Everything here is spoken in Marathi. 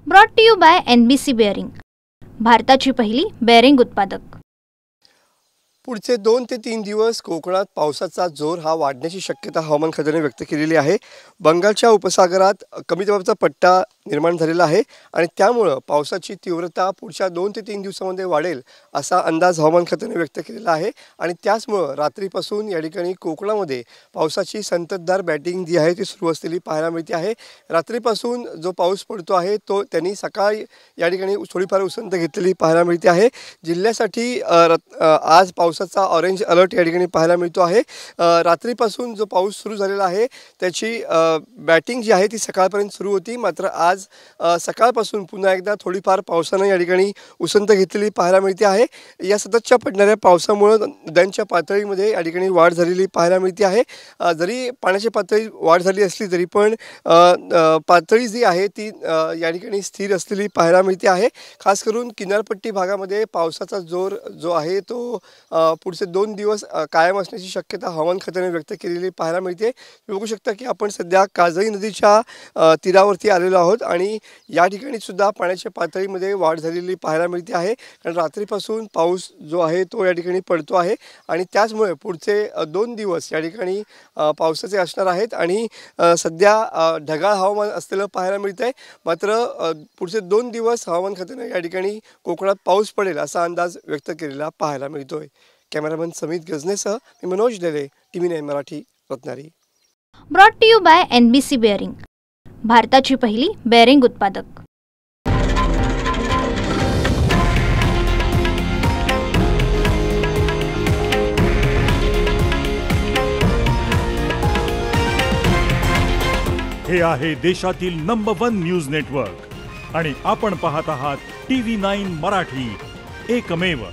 Brought to you by NBC bearing, भारताची पहिली बेअरिंग उत्पादक। पुढचे 2 ते 3 दिवस कोकणात पावसाचा जोर हा वाढण्याची शक्यता हवामान खात्याने व्यक्त केलेली आहे। बंगालच्या उपसागरात कमी दाबाचा पट्टा निर्माण झालेला आहे आणि त्यामुळे पावसाची तीव्रता पुढच्या 2 ते 3 दिवसांमध्ये वाढेल असा अंदाज हवामान खात्याने व्यक्त केलेला आहे आणि त्याचमुळे रात्रीपासून या ठिकाणी कोकणामध्ये पावसाची संततधार बॅटिंग जी आहे ती सुरू असलेली पाहायला मिळते आहे। रात्रीपासून जो पाऊस पडतो आहे तो त्यांनी सकाळी या ठिकाणी थोडीफार उसंत घेतलेली पाहायला मिळते आहे। जिल्ह्यासाठी आज पावसाचा ऑरेंज अलर्ट या ठिकाणी पाहायला मिळतो आहे। रात्रीपासून जो पाऊस सुरू झालेला आहे त्याची बॅटिंग जी आहे ती सकाळपर्यंत सुरू होती, मात्र आज सकाळपासून पुन्हा एकदा थोडीफार पावसाने या ठिकाणी उसंत घेतलेली पाहायला मिळते आहे। या सततच्या पडणाऱ्या पावसामुळे नद्यांच्या पातळीमध्ये या ठिकाणी वाढ झालेली पाहायला मिळते आहे। जरी पाण्याची पातळी वाढ झाली असली तरी पण पातळी जी आहे ती या ठिकाणी स्थिर असलेली पाहायला मिळते आहे। खास करून किनारपट्टी भागामध्ये पावसाचा जोर जो आहे तो पुढचे 2 दिवस कायम असण्याची शक्यता हवामान खात्याने व्यक्त केलेली पाहायला मिळते। बघू शकता की आपण सध्या काजळी नदीच्या तीरावरती आलेलो आहोत आणि या ठिकाणी सुद्धा पाण्याच्या पातळीमध्ये वाढ झालेली पाहायला मिळते आहे, कारण रात्रीपासून पाऊस जो आहे तो या ठिकाणी पडतो आहे आणि त्याचमुळे पुढचे 2 दिवस या ठिकाणी पावसाचे असणार आहेत आणि सध्या ढगाळ हवामान असलेलं पाहायला मिळत आहे। मात्र पुढचे 2 दिवस हवामान खात्याने या ठिकाणी कोकणात पाऊस पडेल असा अंदाज व्यक्त केलेला पाहायला मिळतोय। कॅमेरामन समित गजनेसह मी Manoj Dele, TV9 Marathi, Ratnagiri. Brought to you by NBC bearing, भारताची पहिली बेअरिंग उत्पादक। हे आहे देशातील नंबर 1 न्यूज नेटवर्क आणि आपण पाहत आहात TV9 मराठी, एकमेव।